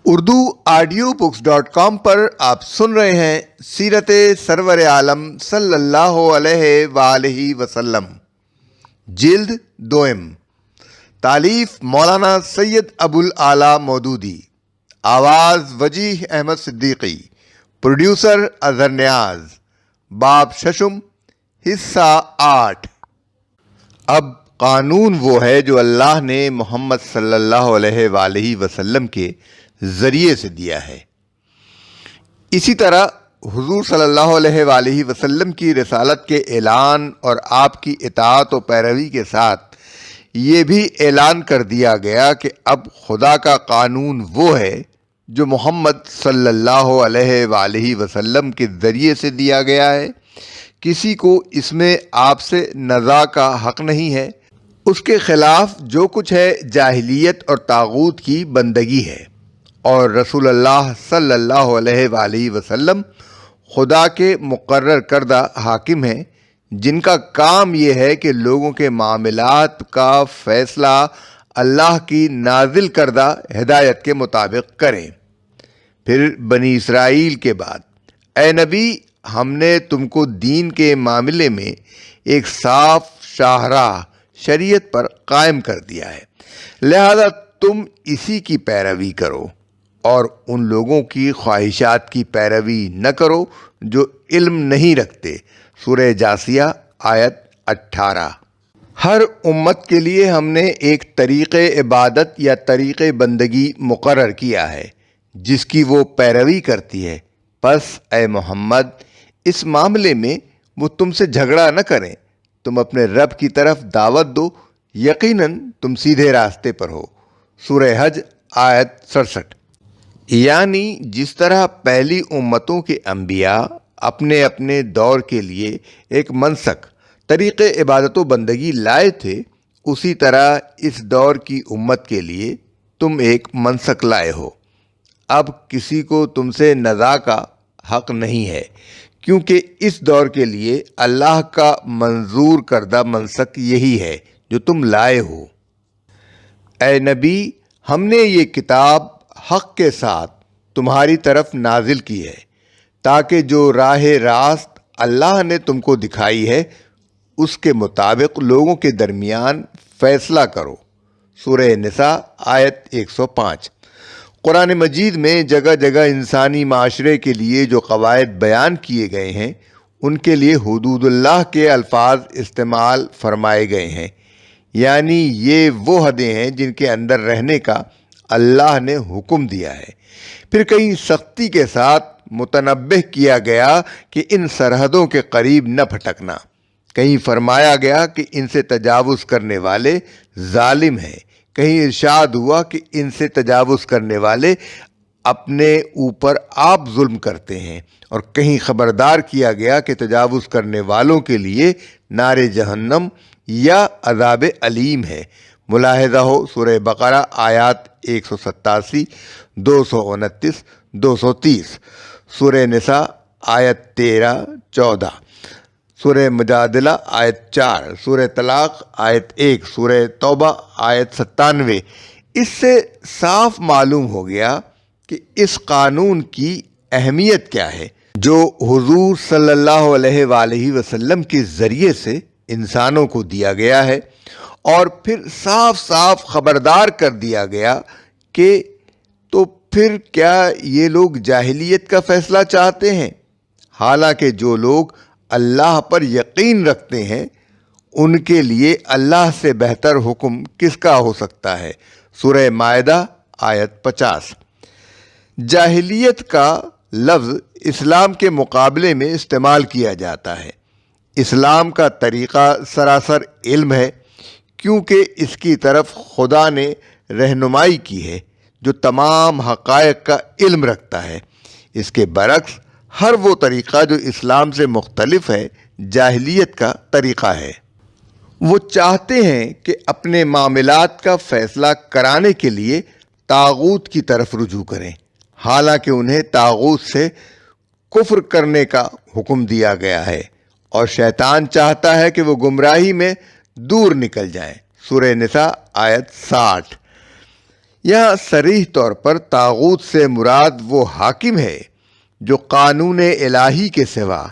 Urdu audio books .com پر آپ سن رہے ہیں سیرت سرور عالم صلی اللہ علیہ وآلہ وسلم، جلد دوئم، تالیف مولانا سید ابو الاعلیٰ مودودی، آواز وجیح احمد صدیقی، پروڈیوسر اظہر نیاز، باب ششم، حصہ 8۔ اب قانون وہ ہے جو اللہ نے محمد صلی اللہ علیہ وآلہ وسلم کے ذریعے سے دیا ہے۔ اسی طرح حضور صلی اللہ علیہ وآلہ وسلم کی رسالت کے اعلان اور آپ کی اطاعت و پیروی کے ساتھ یہ بھی اعلان کر دیا گیا کہ اب خدا کا قانون وہ ہے جو محمد صلی اللہ علیہ وآلہ وسلم کے ذریعے سے دیا گیا ہے۔ کسی کو اس میں آپ سے نزاع کا حق نہیں ہے۔ اس کے خلاف جو کچھ ہے جاہلیت اور طاغوت کی بندگی ہے، اور رسول اللہ صلی اللہ علیہ وآلہ وسلم خدا کے مقرر کردہ حاکم ہیں، جن کا کام یہ ہے کہ لوگوں کے معاملات کا فیصلہ اللہ کی نازل کردہ ہدایت کے مطابق کریں۔ پھر بنی اسرائیل کے بعد، اے نبی، ہم نے تم کو دین کے معاملے میں ایک صاف شاہراہ شریعت پر قائم کر دیا ہے، لہذا تم اسی کی پیروی کرو اور ان لوگوں کی خواہشات کی پیروی نہ کرو جو علم نہیں رکھتے۔ سورہ جاثیہ آیت 18۔ ہر امت کے لیے ہم نے ایک طریق عبادت یا طریق بندگی مقرر کیا ہے جس کی وہ پیروی کرتی ہے، پس اے محمد اس معاملے میں وہ تم سے جھگڑا نہ کریں۔ تم اپنے رب کی طرف دعوت دو، یقیناً تم سیدھے راستے پر ہو۔ سورہ حج آیت 67۔ یعنی جس طرح پہلی امتوں کے انبیاء اپنے اپنے دور کے لیے ایک منسک طریق عبادت و بندگی لائے تھے، اسی طرح اس دور کی امت کے لیے تم ایک منسک لائے ہو۔ اب کسی کو تم سے نزاع کا حق نہیں ہے، کیونکہ اس دور کے لیے اللہ کا منظور کردہ منسک یہی ہے جو تم لائے ہو۔ اے نبی، ہم نے یہ کتاب حق کے ساتھ تمہاری طرف نازل کی ہے تاکہ جو راہ راست اللہ نے تم کو دکھائی ہے اس کے مطابق لوگوں کے درمیان فیصلہ کرو۔ سورہ نساء آیت 105۔ قرآن مجید میں جگہ جگہ انسانی معاشرے کے لیے جو قواعد بیان کیے گئے ہیں ان کے لیے حدود اللہ کے الفاظ استعمال فرمائے گئے ہیں، یعنی یہ وہ حدیں ہیں جن کے اندر رہنے کا اللہ نے حکم دیا ہے۔ پھر کہیں سختی کے ساتھ متنبہ کیا گیا کہ ان سرحدوں کے قریب نہ پھٹکنا، کہیں فرمایا گیا کہ ان سے تجاوز کرنے والے ظالم ہیں، کہیں ارشاد ہوا کہ ان سے تجاوز کرنے والے اپنے اوپر آپ ظلم کرتے ہیں، اور کہیں خبردار کیا گیا کہ تجاوز کرنے والوں کے لیے نار جہنم یا عذاب علیم ہے۔ ملاحظہ ہو سورہ بقرہ آیات 187، 229، 230، سورہ نساء آیت 13، 14، سورہ مجادلہ آیت 4، سورہ طلاق آیت 1، سورہ توبہ آیت 97۔ اس سے صاف معلوم ہو گیا کہ اس قانون کی اہمیت کیا ہے جو حضور صلی اللہ علیہ وآلہ وسلم کے ذریعے سے انسانوں کو دیا گیا ہے، اور پھر صاف صاف خبردار کر دیا گیا کہ تو پھر کیا یہ لوگ جاہلیت کا فیصلہ چاہتے ہیں؟ حالانکہ جو لوگ اللہ پر یقین رکھتے ہیں ان کے لیے اللہ سے بہتر حکم کس کا ہو سکتا ہے۔ سورہ مائدہ آیت 50۔ جاہلیت کا لفظ اسلام کے مقابلے میں استعمال کیا جاتا ہے۔ اسلام کا طریقہ سراسر علم ہے، کیونکہ اس کی طرف خدا نے رہنمائی کی ہے جو تمام حقائق کا علم رکھتا ہے۔ اس کے برعکس ہر وہ طریقہ جو اسلام سے مختلف ہے جاہلیت کا طریقہ ہے۔ وہ چاہتے ہیں کہ اپنے معاملات کا فیصلہ کرانے کے لیے طاغوت کی طرف رجوع کریں، حالانکہ انہیں طاغوت سے کفر کرنے کا حکم دیا گیا ہے، اور شیطان چاہتا ہے کہ وہ گمراہی میں دور نکل جائیں۔ سورہ نساء آیت 60۔ یہاں صریح طور پر طاغوت سے مراد وہ حاکم ہے جو قانون الہی کے سوا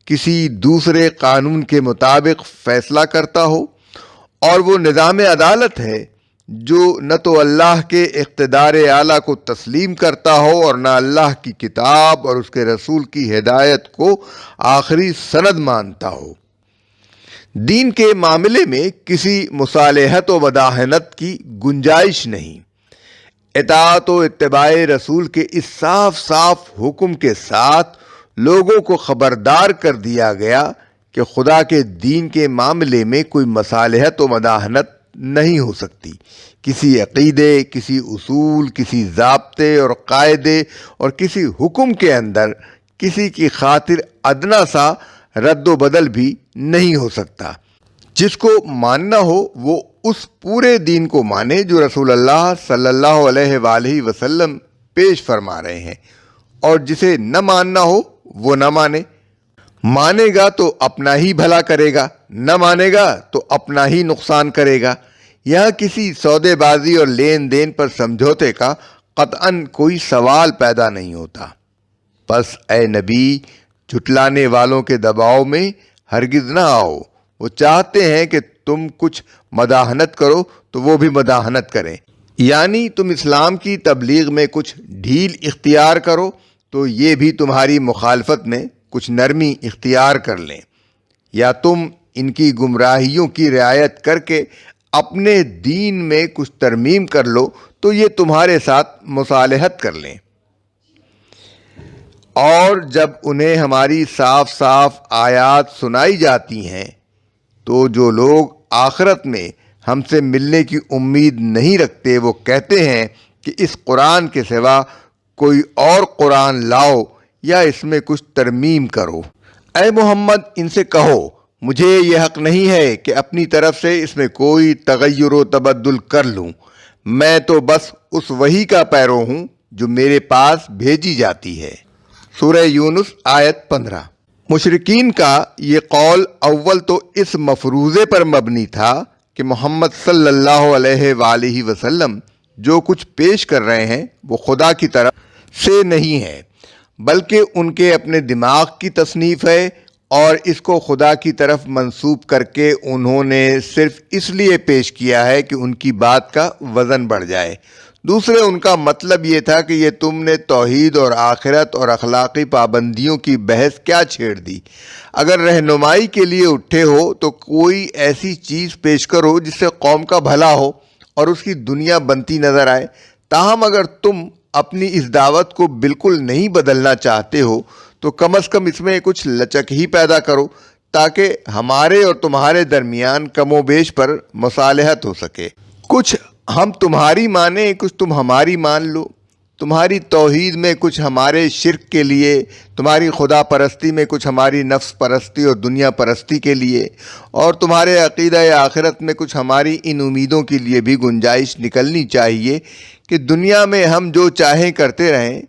کسی دوسرے قانون کے مطابق فیصلہ کرتا ہو، اور وہ نظام عدالت ہے جو نہ تو اللہ کے اقتدار اعلیٰ کو تسلیم کرتا ہو اور نہ اللہ کی کتاب اور اس کے رسول کی ہدایت کو آخری سند مانتا ہو۔ دین کے معاملے میں کسی مصالحت و مداہنت کی گنجائش نہیں۔ اطاعت و اتباع رسول کے اس صاف صاف حکم کے ساتھ لوگوں کو خبردار کر دیا گیا کہ خدا کے دین کے معاملے میں کوئی مصالحت و مداہنت نہیں ہو سکتی۔ کسی عقیدے، کسی اصول، کسی ضابطے اور قاعدے اور کسی حکم کے اندر کسی کی خاطر ادنا سا رد و بدل بھی نہیں ہو سکتا۔ جس کو ماننا ہو وہ اس پورے دین کو مانے جو رسول اللہ صلی اللہ علیہ وآلہ وسلم پیش فرما رہے ہیں، اور جسے نہ ماننا ہو وہ نہ مانے۔ مانے گا تو اپنا ہی بھلا کرے گا، نہ مانے گا تو اپنا ہی نقصان کرے گا۔ یہاں کسی سودے بازی اور لین دین پر سمجھوتے کا قطعاً کوئی سوال پیدا نہیں ہوتا۔ پس اے نبی، جھٹلانے والوں کے دباؤ میں ہرگز نہ آؤ۔ وہ چاہتے ہیں کہ تم کچھ مداہنت کرو تو وہ بھی مداہنت کریں، یعنی تم اسلام کی تبلیغ میں کچھ ڈھیل اختیار کرو تو یہ بھی تمہاری مخالفت میں کچھ نرمی اختیار کر لیں، یا تم ان کی گمراہیوں کی رعایت کر کے اپنے دین میں کچھ ترمیم کر لو تو یہ تمہارے ساتھ مصالحت کر لیں۔ اور جب انہیں ہماری صاف صاف آیات سنائی جاتی ہیں تو جو لوگ آخرت میں ہم سے ملنے کی امید نہیں رکھتے وہ کہتے ہیں کہ اس قرآن کے سوا کوئی اور قرآن لاؤ یا اس میں کچھ ترمیم کرو۔ اے محمد، ان سے کہو مجھے یہ حق نہیں ہے کہ اپنی طرف سے اس میں کوئی تغیر و تبدل کر لوں، میں تو بس اس وحی کا پیرو ہوں جو میرے پاس بھیجی جاتی ہے۔ سورہ یونس آیت 15۔ مشرکین کا یہ قول اول تو اس مفروضے پر مبنی تھا کہ محمد صلی اللہ علیہ وآلہ وسلم جو کچھ پیش کر رہے ہیں وہ خدا کی طرف سے نہیں ہے، بلکہ ان کے اپنے دماغ کی تصنیف ہے، اور اس کو خدا کی طرف منسوب کر کے انہوں نے صرف اس لیے پیش کیا ہے کہ ان کی بات کا وزن بڑھ جائے۔ دوسرے ان کا مطلب یہ تھا کہ یہ تم نے توحید اور آخرت اور اخلاقی پابندیوں کی بحث کیا چھیڑ دی؟ اگر رہنمائی کے لیے اٹھے ہو تو کوئی ایسی چیز پیش کرو جس سے قوم کا بھلا ہو اور اس کی دنیا بنتی نظر آئے۔ تاہم اگر تم اپنی اس دعوت کو بالکل نہیں بدلنا چاہتے ہو تو کم از کم اس میں کچھ لچک ہی پیدا کرو تاکہ ہمارے اور تمہارے درمیان کم و بیش پر مصالحت ہو سکے۔ کچھ ہم تمہاری مانیں، کچھ تم ہماری مان لو، تمہاری توحید میں کچھ ہمارے شرک کے لیے، تمہاری خدا پرستی میں کچھ ہماری نفس پرستی اور دنیا پرستی کے لیے، اور تمہارے عقیدہ آخرت میں کچھ ہماری ان امیدوں کے لیے بھی گنجائش نکلنی چاہیے کہ دنیا میں ہم جو چاہیں کرتے رہیں،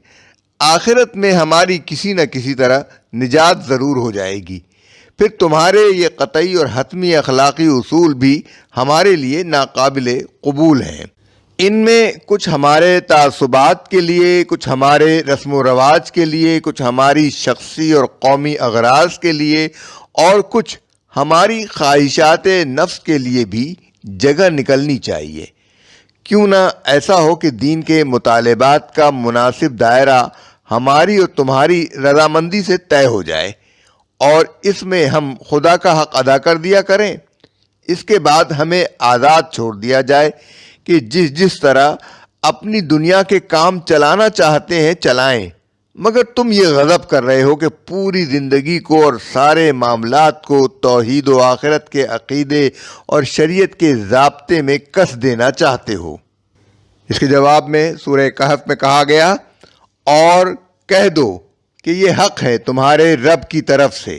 آخرت میں ہماری کسی نہ کسی طرح نجات ضرور ہو جائے گی۔ پھر تمہارے یہ قطعی اور حتمی اخلاقی اصول بھی ہمارے لیے ناقابل قبول ہیں۔ ان میں کچھ ہمارے تعصبات کے لیے، کچھ ہمارے رسم و رواج کے لیے، کچھ ہماری شخصی اور قومی اغراض کے لیے، اور کچھ ہماری خواہشات نفس کے لیے بھی جگہ نکلنی چاہیے۔ کیوں نہ ایسا ہو کہ دین کے مطالبات کا مناسب دائرہ ہماری اور تمہاری رضامندی سے طے ہو جائے، اور اس میں ہم خدا کا حق ادا کر دیا کریں۔ اس کے بعد ہمیں آزاد چھوڑ دیا جائے کہ جس طرح اپنی دنیا کے کام چلانا چاہتے ہیں چلائیں، مگر تم یہ غضب کر رہے ہو کہ پوری زندگی کو اور سارے معاملات کو توحید و آخرت کے عقیدے اور شریعت کے ضابطے میں کس دینا چاہتے ہو۔ اس کے جواب میں سورہ کہف میں کہا گیا، اور کہہ دو کہ یہ حق ہے تمہارے رب کی طرف سے،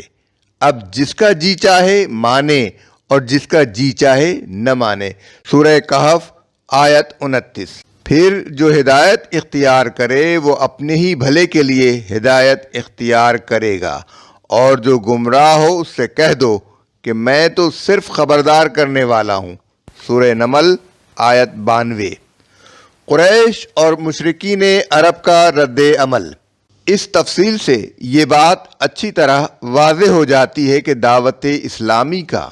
اب جس کا جی چاہے مانے اور جس کا جی چاہے نہ مانے۔ سورہ کہف آیت 29۔ پھر جو ہدایت اختیار کرے وہ اپنے ہی بھلے کے لیے ہدایت اختیار کرے گا، اور جو گمراہ ہو اس سے کہہ دو کہ میں تو صرف خبردار کرنے والا ہوں۔ سورہ نمل آیت 92۔ قریش اور مشرکین عرب کا رد عمل۔ اس تفصیل سے یہ بات اچھی طرح واضح ہو جاتی ہے کہ دعوت اسلامی کا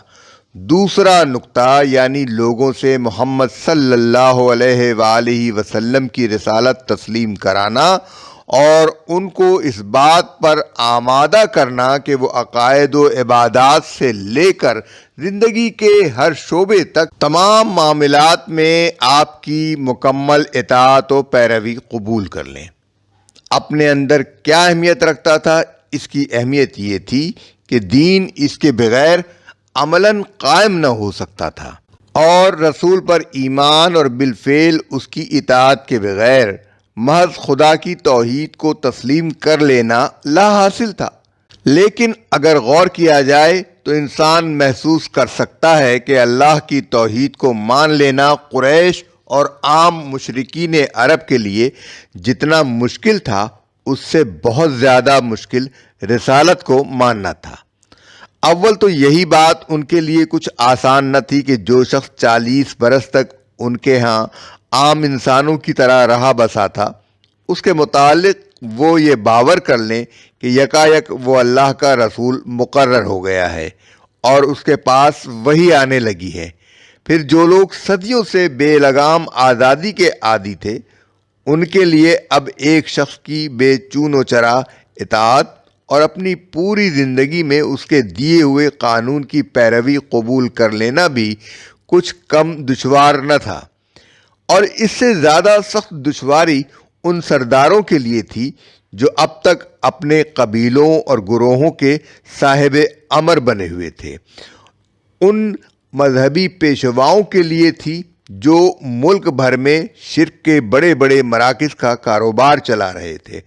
دوسرا نقطہ یعنی لوگوں سے محمد صلی اللہ علیہ وآلہ وسلم کی رسالت تسلیم کرانا اور ان کو اس بات پر آمادہ کرنا کہ وہ عقائد و عبادات سے لے کر زندگی کے ہر شعبے تک تمام معاملات میں آپ کی مکمل اطاعت و پیروی قبول کر لیں۔ اپنے اندر کیا اہمیت رکھتا تھا؟ اس کی اہمیت یہ تھی کہ دین اس کے بغیر عملاً قائم نہ ہو سکتا تھا، اور رسول پر ایمان اور بالفعل اس کی اطاعت کے بغیر محض خدا کی توحید کو تسلیم کر لینا لا حاصل تھا۔ لیکن اگر غور کیا جائے تو انسان محسوس کر سکتا ہے کہ اللہ کی توحید کو مان لینا قریش اور عام مشرکین عرب کے لیے جتنا مشکل تھا اس سے بہت زیادہ مشکل رسالت کو ماننا تھا۔ اول تو یہی بات ان کے لیے کچھ آسان نہ تھی کہ جو شخص 40 برس تک ان کے ہاں عام انسانوں کی طرح رہا بسا تھا، اس کے متعلق وہ یہ باور کر لیں کہ یکایک وہ اللہ کا رسول مقرر ہو گیا ہے اور اس کے پاس وحی آنے لگی ہے۔ پھر جو لوگ صدیوں سے بے لگام آزادی کے عادی تھے، ان کے لیے اب ایک شخص کی بے چون و چرا اطاعت اور اپنی پوری زندگی میں اس کے دیے ہوئے قانون کی پیروی قبول کر لینا بھی کچھ کم دشوار نہ تھا، اور اس سے زیادہ سخت دشواری ان سرداروں کے لیے تھی جو اب تک اپنے قبیلوں اور گروہوں کے صاحب امر بنے ہوئے تھے، ان مذہبی پیشواؤں کے لیے تھی جو ملک بھر میں شرک کے بڑے بڑے مراکز کا کاروبار چلا رہے تھے،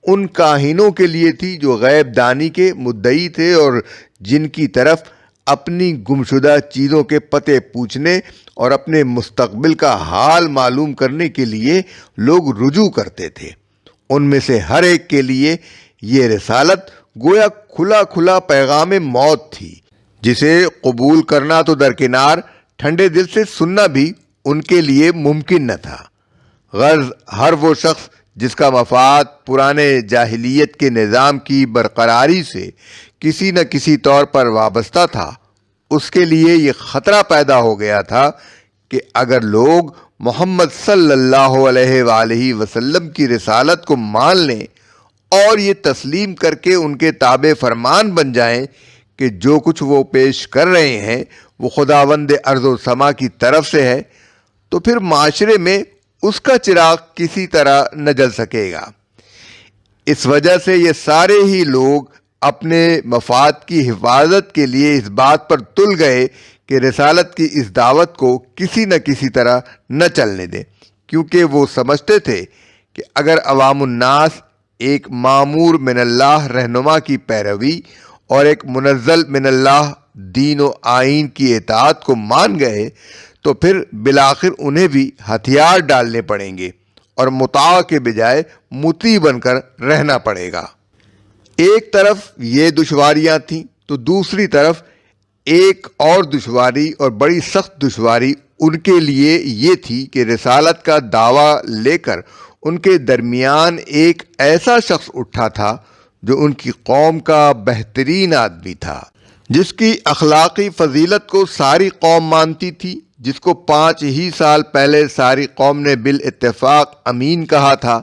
ان کاہنوں کے لیے تھی جو غیب دانی کے مدعی تھے اور جن کی طرف اپنی گمشدہ چیزوں کے پتے پوچھنے اور اپنے مستقبل کا حال معلوم کرنے کے لیے لوگ رجوع کرتے تھے۔ ان میں سے ہر ایک کے لیے یہ رسالت گویا کھلا کھلا پیغام موت تھی، جسے قبول کرنا تو درکنار، ٹھنڈے دل سے سننا بھی ان کے لیے ممکن نہ تھا۔ غرض ہر وہ شخص جس کا مفاد پرانے جاہلیت کے نظام کی برقراری سے کسی نہ کسی طور پر وابستہ تھا، اس کے لیے یہ خطرہ پیدا ہو گیا تھا کہ اگر لوگ محمد صلی اللہ علیہ وآلہ وسلم کی رسالت کو مان لیں اور یہ تسلیم کر کے ان کے تابع فرمان بن جائیں کہ جو کچھ وہ پیش کر رہے ہیں وہ خداوند ارض و سما کی طرف سے ہے، تو پھر معاشرے میں اس کا چراغ کسی طرح نہ جل سکے گا۔ اس وجہ سے یہ سارے ہی لوگ اپنے مفاد کی حفاظت کے لیے اس بات پر تل گئے کہ رسالت کی اس دعوت کو کسی نہ کسی طرح نہ چلنے دیں، کیونکہ وہ سمجھتے تھے کہ اگر عوام الناس ایک معمور من اللہ رہنما کی پیروی اور ایک منزل من اللہ دین و آئین کی اطاعت کو مان گئے تو پھر بالآخر انہیں بھی ہتھیار ڈالنے پڑیں گے اور مطاع کے بجائے مطیع بن کر رہنا پڑے گا۔ ایک طرف یہ دشواریاں تھیں تو دوسری طرف ایک اور دشواری اور بڑی سخت دشواری ان کے لیے یہ تھی کہ رسالت کا دعویٰ لے کر ان کے درمیان ایک ایسا شخص اٹھا تھا جو ان کی قوم کا بہترین آدمی تھا، جس کی اخلاقی فضیلت کو ساری قوم مانتی تھی، جس کو 5 ہی سال پہلے ساری قوم نے بالاتفاق امین کہا تھا،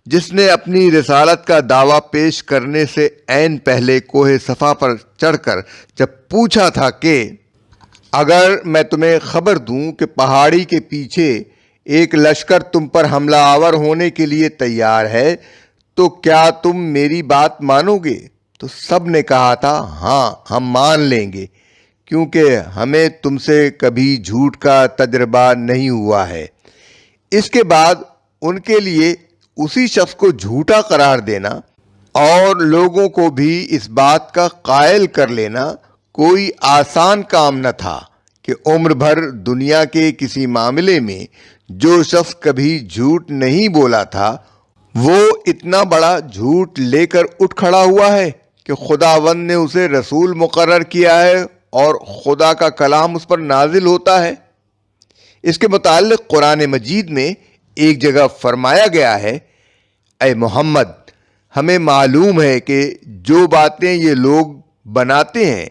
جس نے اپنی رسالت کا دعویٰ پیش کرنے سے عین پہلے کوہ صفا پر چڑھ کر جب پوچھا تھا کہ اگر میں تمہیں خبر دوں کہ پہاڑی کے پیچھے ایک لشکر تم پر حملہ آور ہونے کے لیے تیار ہے تو کیا تم میری بات مانو گے؟ تو سب نے کہا تھا ہاں ہم مان لیں گے، کیونکہ ہمیں تم سے کبھی جھوٹ کا تجربہ نہیں ہوا ہے۔ اس کے بعد ان کے لیے اسی شخص کو جھوٹا قرار دینا اور لوگوں کو بھی اس بات کا قائل کر لینا کوئی آسان کام نہ تھا کہ عمر بھر دنیا کے کسی معاملے میں جو شخص کبھی جھوٹ نہیں بولا تھا وہ اتنا بڑا جھوٹ لے کر اٹھ کھڑا ہوا ہے کہ خداوند نے اسے رسول مقرر کیا ہے اور خدا کا کلام اس پر نازل ہوتا ہے۔ اس کے متعلق قرآن مجید میں ایک جگہ فرمایا گیا ہے، اے محمد، ہمیں معلوم ہے کہ جو باتیں یہ لوگ بناتے ہیں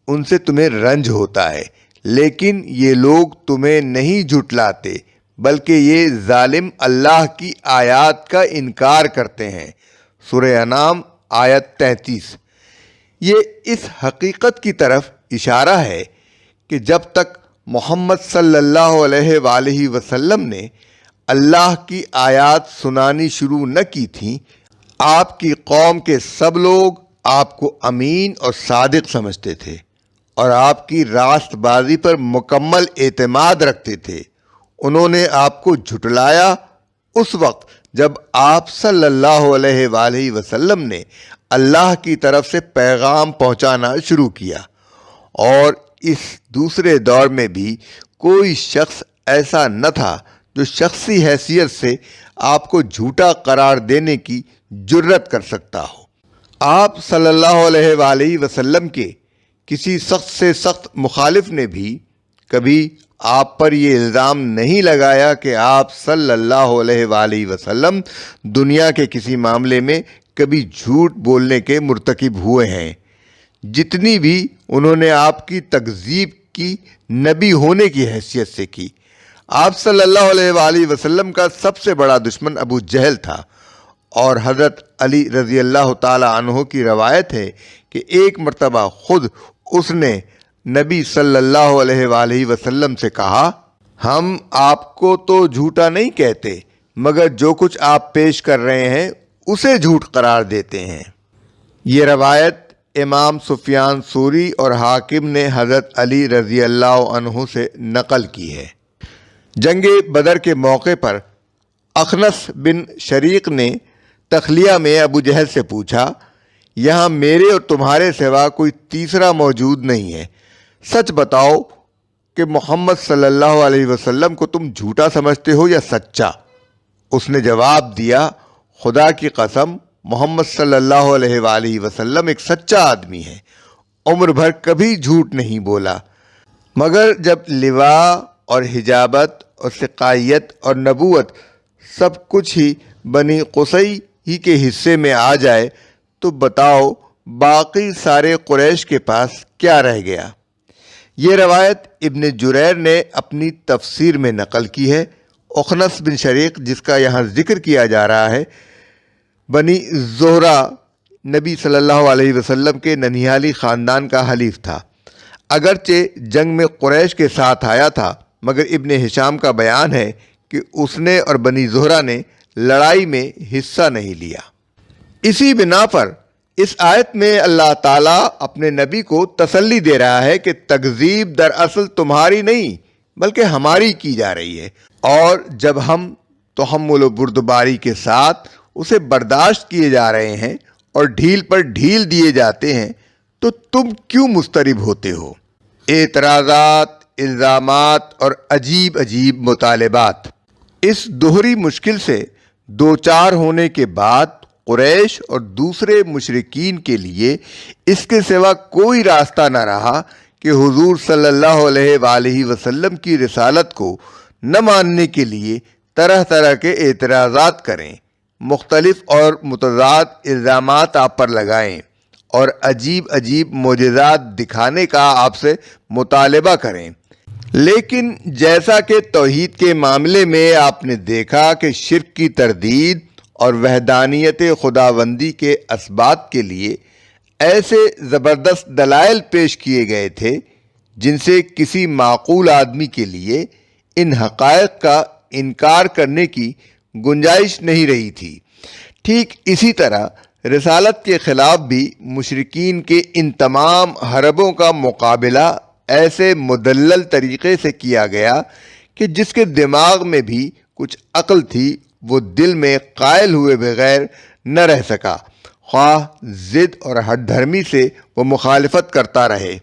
ان سے تمہیں رنج ہوتا ہے، لیکن یہ لوگ تمہیں نہیں جھٹلاتے بلکہ یہ ظالم اللہ کی آیات کا انکار کرتے ہیں۔ سورہ انعام آیت 33۔ یہ اس حقیقت کی طرف اشارہ ہے کہ جب تک محمد صلی اللہ علیہ وآلہ وسلم نے اللہ کی آیات سنانی شروع نہ کی تھیں، آپ کی قوم کے سب لوگ آپ کو امین اور صادق سمجھتے تھے اور آپ کی راست بازی پر مکمل اعتماد رکھتے تھے۔ انہوں نے آپ کو جھٹلایا اس وقت جب آپ صلی اللہ علیہ وآلہ وسلم نے اللہ کی طرف سے پیغام پہنچانا شروع کیا، اور اس دوسرے دور میں بھی کوئی شخص ایسا نہ تھا جو شخصی حیثیت سے آپ کو جھوٹا قرار دینے کی جرت کر سکتا ہو۔ آپ صلی اللہ علیہ وآلہ وسلم کے کسی سخت سے سخت مخالف نے بھی کبھی آپ پر یہ الزام نہیں لگایا کہ آپ صلی اللہ علیہ وآلہ وسلم دنیا کے کسی معاملے میں کبھی جھوٹ بولنے کے مرتکب ہوئے ہیں۔ جتنی بھی انہوں نے آپ کی تکذیب کی نبی ہونے کی حیثیت سے کی۔ آپ صلی اللہ علیہ وآلہ وسلم کا سب سے بڑا دشمن ابو جہل تھا، اور حضرت علی رضی اللہ تعالی عنہ کی روایت ہے کہ ایک مرتبہ خود اس نے نبی صلی اللہ علیہ وآلہ وسلم سے کہا، ہم آپ کو تو جھوٹا نہیں کہتے، مگر جو کچھ آپ پیش کر رہے ہیں اسے جھوٹ قرار دیتے ہیں۔ یہ روایت امام سفیان ثوری اور حاکم نے حضرت علی رضی اللہ عنہ سے نقل کی ہے۔ جنگ بدر کے موقع پر اخنس بن شریق نے تخلیہ میں ابو جہل سے پوچھا، یہاں میرے اور تمہارے سوا کوئی تیسرا موجود نہیں ہے، سچ بتاؤ کہ محمد صلی اللہ علیہ وسلم کو تم جھوٹا سمجھتے ہو یا سچا؟ اس نے جواب دیا، خدا کی قسم، محمد صلی اللہ علیہ وآلہ وسلم ایک سچا آدمی ہے، عمر بھر کبھی جھوٹ نہیں بولا، مگر جب لواء اور حجابت اور سقائیت اور نبوت سب کچھ ہی بنی قصی ہی کے حصے میں آ جائے تو بتاؤ باقی سارے قریش کے پاس کیا رہ گیا؟ یہ روایت ابن جریر نے اپنی تفسیر میں نقل کی ہے۔ اخنس بن شریق، جس کا یہاں ذکر کیا جا رہا ہے، بنی زہرہ نبی صلی اللہ علیہ وسلم کے ننیالی خاندان کا حلیف تھا۔ اگرچہ جنگ میں قریش کے ساتھ آیا تھا، مگر ابن ہشام کا بیان ہے کہ اس نے اور بنی زہرہ نے لڑائی میں حصہ نہیں لیا۔ اسی بنا پر اس آیت میں اللہ تعالیٰ اپنے نبی کو تسلی دے رہا ہے کہ تکذیب دراصل تمہاری نہیں بلکہ ہماری کی جا رہی ہے، اور جب ہم تحمل و بردباری کے ساتھ اسے برداشت کیے جا رہے ہیں اور ڈھیل پر ڈھیل دیے جاتے ہیں تو تم کیوں مضطرب ہوتے ہو؟ اعتراضات، الزامات اور عجیب عجیب مطالبات۔ اس دوہری مشکل سے دوچار ہونے کے بعد قریش اور دوسرے مشرکین کے لیے اس کے سوا کوئی راستہ نہ رہا کہ حضور صلی اللہ علیہ وآلہ وسلم کی رسالت کو نہ ماننے کے لیے طرح طرح کے اعتراضات کریں، مختلف اور متضاد الزامات آپ پر لگائیں اور عجیب عجیب معجزات دکھانے کا آپ سے مطالبہ کریں۔ لیکن جیسا کہ توحید کے معاملے میں آپ نے دیکھا کہ شرک کی تردید اور وحدانیت خداوندی کے اثبات کے لیے ایسے زبردست دلائل پیش کیے گئے تھے جن سے کسی معقول آدمی کے لیے ان حقائق کا انکار کرنے کی گنجائش نہیں رہی تھی۔ ٹھیک اسی طرح رسالت کے خلاف بھی مشرکین کے ان تمام حربوں کا مقابلہ ایسے مدلل طریقے سے کیا گیا کہ جس کے دماغ میں بھی کچھ عقل تھی وہ دل میں قائل ہوئے بغیر نہ رہ سکا، خواہ ضد اور ہٹ دھرمی سے وہ مخالفت کرتا رہے۔